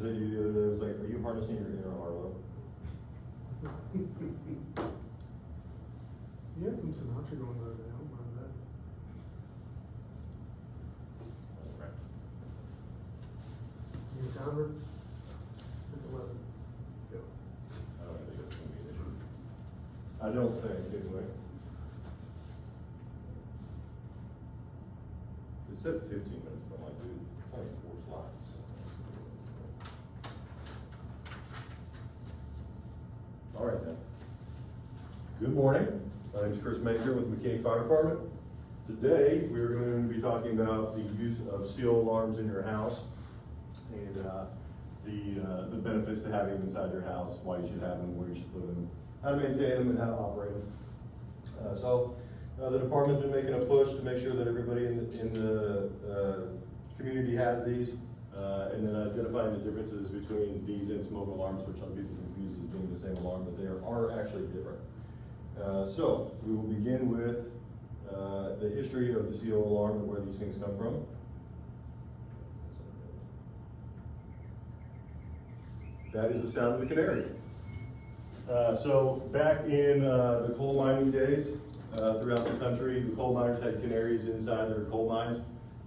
was at you the other day, it was like, are you harnessing your inner Arlo? You had some Sinatra going the other day, I don't mind that. Right. You timer? It's 11. Go. I don't think that's gonna be an issue. I don't think, anyway. It said 15 minutes, but I'm like, dude, it's only 4 slides. All right then. Good morning. My name is Chris Mayzner with McKinney Fire Department. Today, we're going to be talking about the use of CO alarms in your house and the benefits to having them inside your house, why you should have them, where you should put them, how to maintain them, and how to operate them. The department's been making a push to make sure that everybody in the community has these, and then identifying the differences between these and smoke alarms, which some people confuse as being the same alarm, but they are actually different. So we will begin with the history of the CO alarm and where these things come from. That is the sound of the canary. So back in the coal mining days, throughout the country, the coal miners had canaries inside their coal mines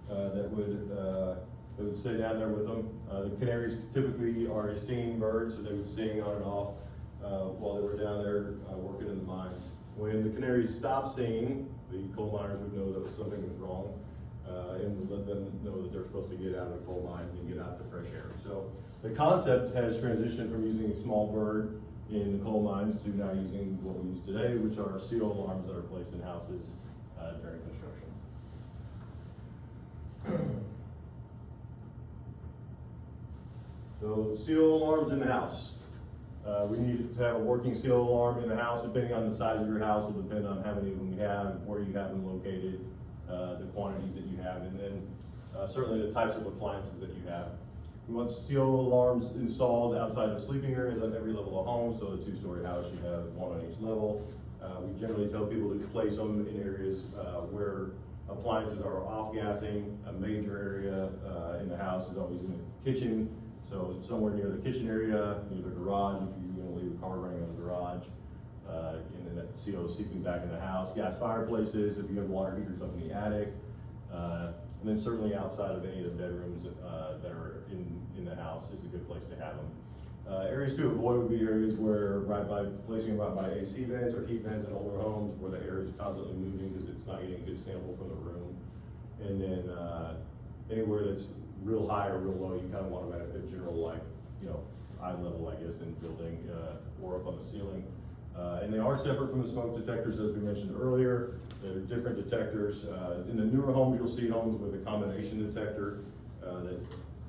that would stay down there with them. The canaries typically are a singing bird, so they would sing on and off while they were down there working in the mines. When the canaries stopped singing, the coal miners would know that something was wrong and would let them know that they're supposed to get out of the coal mines and get out to fresh air. So the concept has transitioned from using a small bird in the coal mines to now using what we use today, which are CO alarms that are placed in houses during construction. So CO alarms in the house. We need to have a working CO alarm in the house. Depending on the size of your house will depend on how many of them you have, where you have them located, the quantities that you have, and then certainly the types of appliances that you have. We want CO alarms installed outside of sleeping areas on every level of home. So a 2-story house, you have one on each level. We generally tell people to place them in areas where appliances are off-gassing. A major area in the house is always in the kitchen. So somewhere near the kitchen area, near the garage, if you're gonna leave a car running in the garage, and then that CO is seeping back in the house. Gas fireplaces, if you have water heaters up in the attic, and then certainly outside of any of the bedrooms that are in the house is a good place to have them. Areas to avoid would be areas where placing them right by AC vents or heat vents in older homes where the air is constantly moving because it's not getting a good sample from the room. And then anywhere that's real high or real low, you kind of want them at a general, like, eye level, I guess, in the building or up on the ceiling. And they are separate from the smoke detectors, as we mentioned earlier. They're different detectors. In the newer homes, you'll see homes with a combination detector that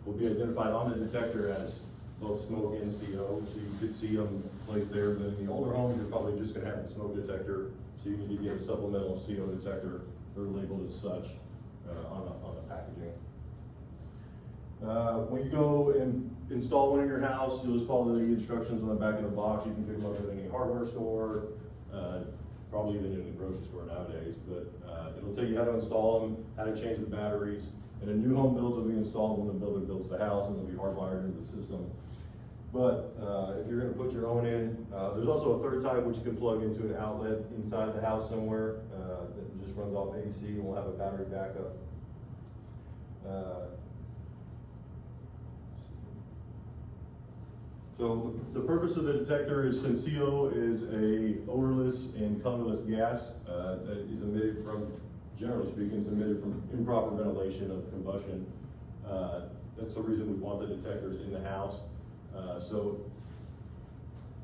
will be identified on the detector as both smoke and CO, so you could see them placed there. But in the older homes, you're probably just going to have the smoke detector, so you need to get a supplemental CO detector. They're labeled as such on the packaging. When you go and install one in your house, you'll just follow the instructions on the back of the box. You can pick them up at any hardware store, probably even in the grocery store nowadays, but it'll tell you how to install them, how to change the batteries. And a new home build will be installed when the builder builds the house, and they'll be hardwired into the system. But if you're going to put your own in, there's also a third type which you can plug into an outlet inside the house somewhere that just runs off AC and will have a battery backup. So the purpose of the detector is, since CO is a odorless and colorless gas that is emitted from, generally speaking, is emitted from improper ventilation of combustion. That's the reason we want the detectors in the house. So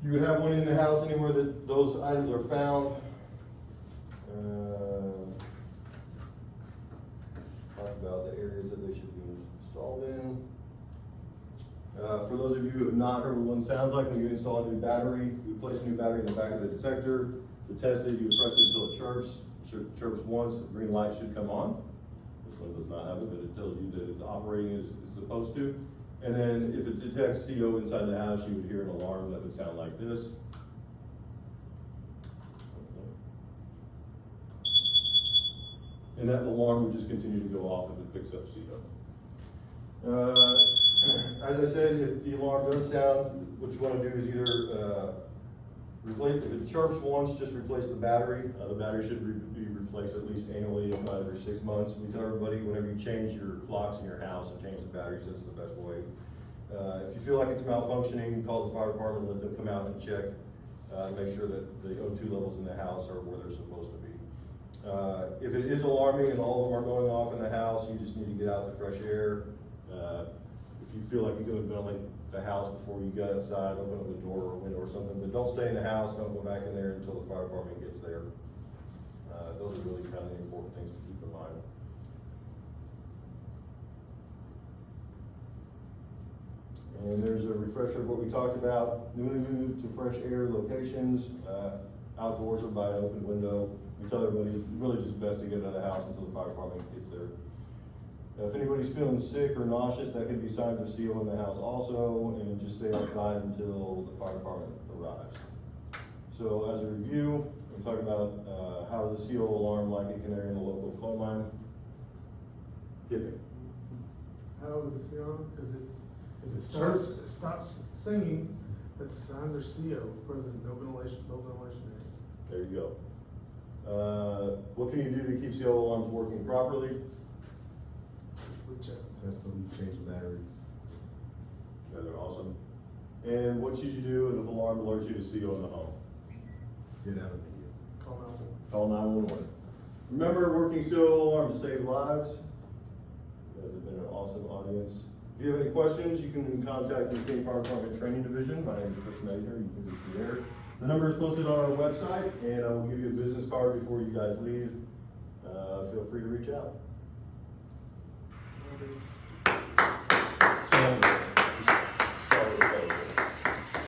you would have one in the house anywhere that those items are found. Talk about the areas that they should be installed in. For those of you who have not heard what one sounds like, when you install a new battery, you place a new battery in the back of the detector. To test it, you press it until it chirps. It chirps once, the green light should come on. This one does not have it, but it tells you that it's operating as it's supposed to. And then if it detects CO inside the house, you would hear an alarm that would sound like this. And that alarm would just continue to go off if it picks up CO. As I said, if the alarm does sound, what you wanna do is either, replace, if it chirps once, just replace the battery. The battery should be replaced at least annually, if not every 6 months. We tell everybody, whenever you change your clocks in your house and change the batteries, that's the best way. If you feel like it's malfunctioning, call the fire department, let them come out and check, make sure that the O2 levels in the house are where they're supposed to be. If it is alarming and all of them are going off in the house, you just need to get out to fresh air. If you feel like you're gonna ventilate the house before you get outside, open up the door or window or something, but don't stay in the house, don't go back in there until the fire department gets there. Those are really kind of the important things to keep in mind. And there's a refresher of what we talked about, newly moved to fresh air locations, outdoors or by an open window. We tell everybody it's really just best to get out of the house until the fire department gets there. If anybody's feeling sick or nauseous, that could be signs of CO in the house also, and just stay outside until the fire department arrives. So as a review, we talked about how does a CO alarm like a canary in the local coal mine? Hit me. How is the CO? Because if it stops singing, that's a sign there's CO, present, no ventilation area. There you go. What can you do to keep CO alarms working properly? Test them, change the batteries. Yeah, they're awesome. And what should you do if an alarm alerts you to CO in the home? Get out of the Call 911. Call 911. Remember, working CO alarms save lives. You guys have been an awesome audience. If you have any questions, you can contact the King Fire Department Training Division. My name is Chris Mayzner. You can reach me there. The number is posted on our website, and I will give you a business card before you guys leave. Feel free to reach out.